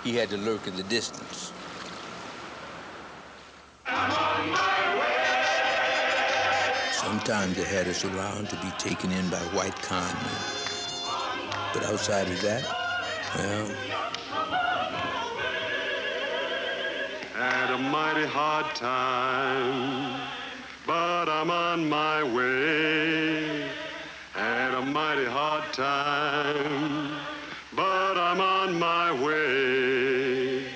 he had to lurk in the distance. Sometimes they had us around to be taken in by white con men. But outside of that, well... Had a mighty hard time, but I'm on my way. Had a mighty hard time, but I'm on my way.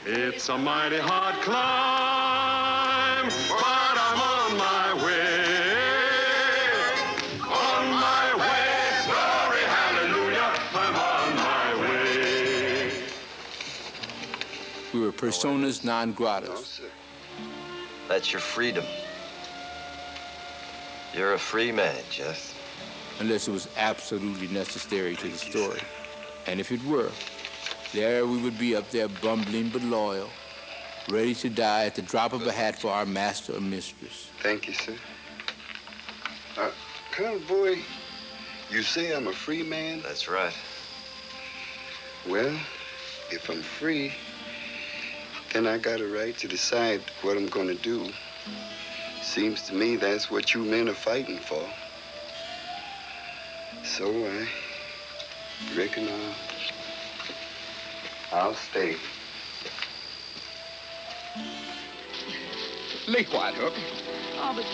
It's a mighty hard climb, but I'm on my way. On my way, glory, hallelujah, I'm on my way. We were personas non gratas. That's your freedom. You're a free man, Jeff. Unless it was absolutely necessary to the story. And if it were, there we would be up there bumbling but loyal, ready to die at the drop of a hat for our master or mistress. Thank you, sir. Colonel Boy, you say I'm a free man? That's right. Well, if I'm free, then I got a right to decide what I'm gonna do. Seems to me that's what you men are fighting for. So I reckon I'll stay. Lake White Hook. Oh, but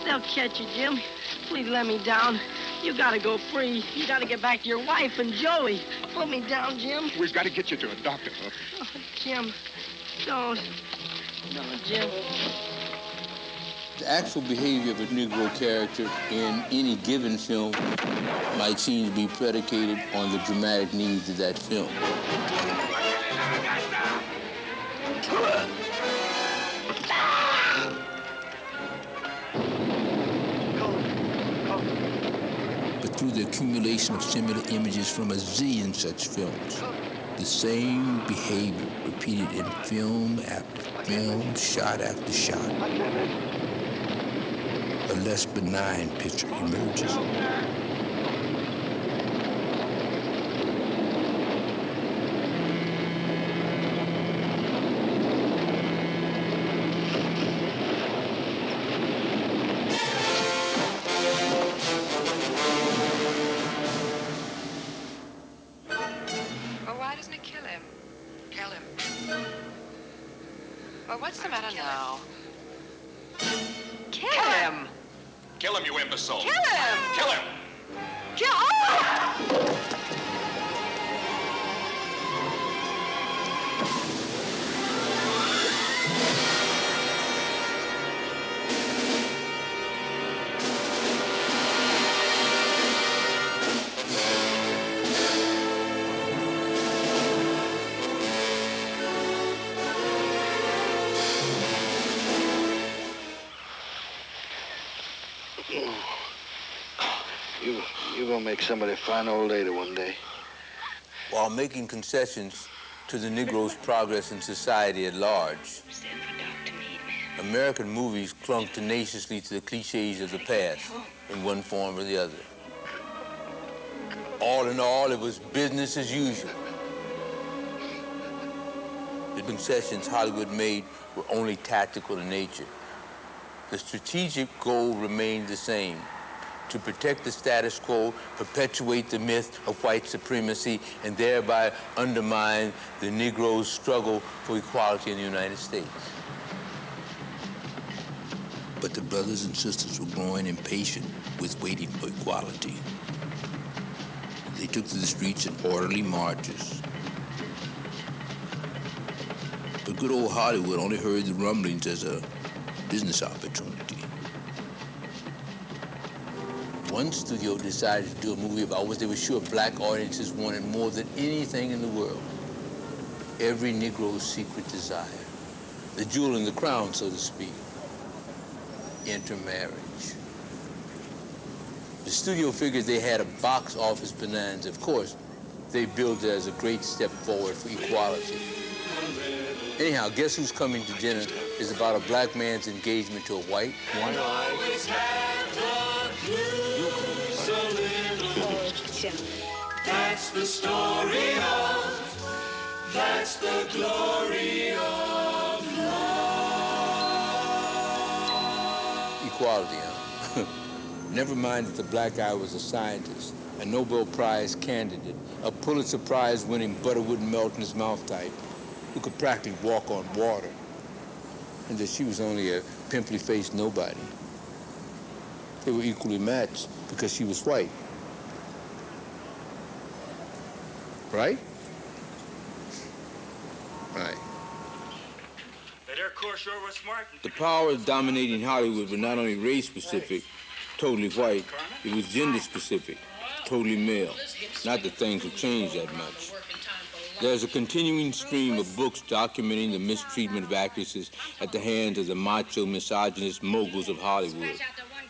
they'll catch you, Jim. Please let me down. You gotta go free. You gotta get back to your wife and Joey. Put me down, Jim. We've got to get you to a doctor, Hook. Oh, Jim, don't. No, Jim. The actual behavior of a Negro character in any given film might seem to be predicated on the dramatic needs of that film. But through the accumulation of similar images from a zillion such films, the same behavior repeated in film after film, shot after shot, a less benign picture emerges. Well, why doesn't it kill him? Kill him. Well, what's the matter now? Kill him! Kill him, you imbecile. Kill him! Kill him! Kill! Oh! You're gonna make somebody a fine old lady one day. While making concessions to the Negro's progress in society at large, American movies clung tenaciously to the cliches of the past in one form or the other. All in all, it was business as usual. The concessions Hollywood made were only tactical in nature. The strategic goal remained the same: to protect the status quo, perpetuate the myth of white supremacy, and thereby undermine the Negro's struggle for equality in the United States. But the brothers and sisters were growing impatient with waiting for equality. They took to the streets in orderly marches. But good old Hollywood only heard the rumblings as a business opportunity. One studio decided to do a movie about what they were sure black audiences wanted more than anything in the world: every Negro's secret desire, the jewel in the crown, so to speak: intermarriage. The studio figured they had a box office bonanza. Of course, they billed it as a great step forward for equality. Anyhow, Guess Who's Coming to Dinner is about a black man's engagement to a white woman. That's the story of That's the glory of love. Equality, huh? Never mind that the black guy was a scientist, a Nobel Prize candidate, a Pulitzer Prize winning butter wouldn't melt in his mouth type, who could practically walk on water, and that she was only a pimply-faced nobody. They were equally matched because she was white. Right? Right. The powers dominating Hollywood were not only race-specific, totally white, it was gender-specific, totally male. Not that things have changed that much. There's a continuing stream of books documenting the mistreatment of actresses at the hands of the macho, misogynist moguls of Hollywood,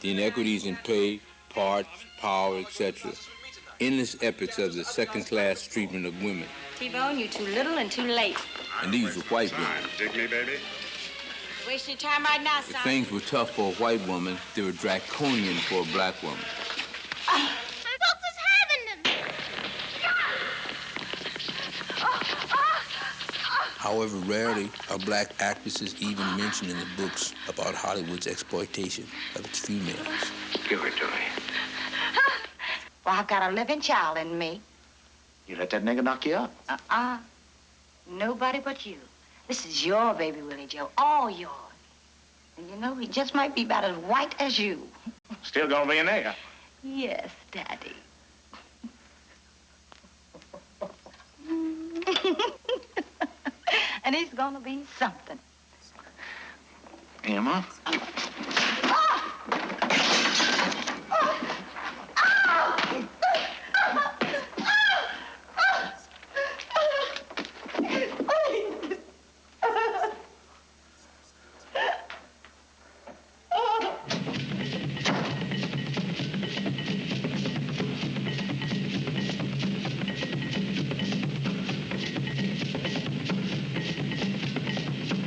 the inequities in pay, parts, power, etc. Endless epics of the second-class treatment of women. T-Bone, you too little and too late. And these were white women. Dig me, baby. You're wasting your time right now, son. If things were tough for a white woman, they were draconian for a black woman. I thought was having them. However, rarely are black actresses even mentioned in the books about Hollywood's exploitation of its females. Give her to me. Well, I've got a living child in me. You let that nigga knock you up. Nobody but you. This is your baby, Willie Joe. All yours. And you know, he just might be about as white as you. Still gonna be a nigga. Yes, Daddy. And he's gonna be something. Emma?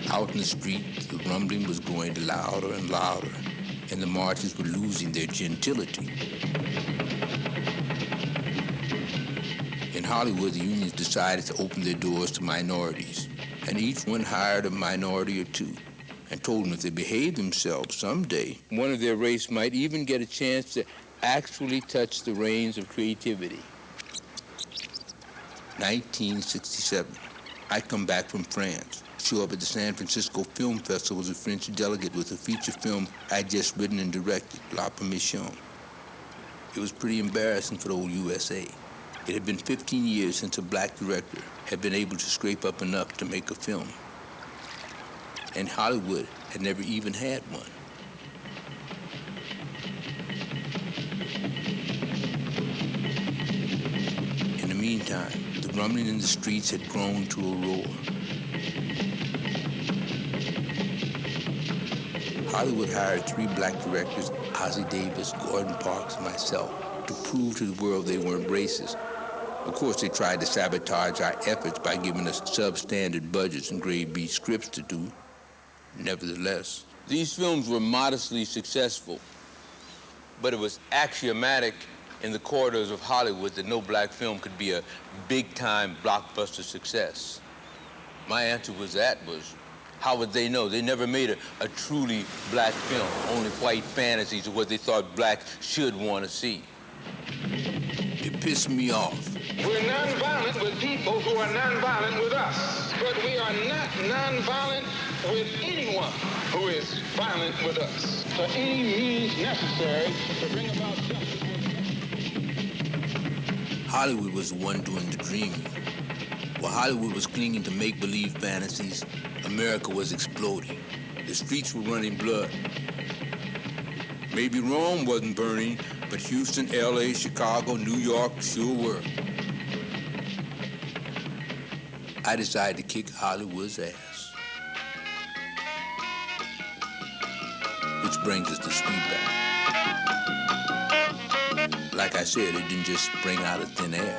Out in the street, the rumbling was growing louder and louder, and the marchers were losing their gentility. In Hollywood, the unions decided to open their doors to minorities, and each one hired a minority or two and told them if they behaved themselves someday, one of their race might even get a chance to actually touch the reins of creativity. 1967. I come back from France, show up at the San Francisco Film Festival as a French delegate with a feature film I'd just written and directed, La Permission. It was pretty embarrassing for the old USA. It had been 15 years since a black director had been able to scrape up enough to make a film. And Hollywood had never even had one. In the meantime, the rumbling in the streets had grown to a roar. Hollywood hired 3 black directors, Ossie Davis, Gordon Parks, and myself, to prove to the world they weren't racist. Of course, they tried to sabotage our efforts by giving us substandard budgets and grade B scripts to do. Nevertheless, these films were modestly successful, but it was axiomatic in the corridors of Hollywood that no black film could be a big-time blockbuster success. My answer was how would they know? They never made a truly black film, only white fantasies of what they thought black should want to see. It pissed me off. We're nonviolent with people who are nonviolent with us, but we are not nonviolent with anyone who is violent with us. For any means necessary to bring about justice. Hollywood was the one doing the dreaming. While Hollywood was clinging to make-believe fantasies, America was exploding. The streets were running blood. Maybe Rome wasn't burning, but Houston, LA, Chicago, New York sure were. I decided to kick Hollywood's ass. Which brings us to Sweetback. Like I said, it didn't just spring out of thin air.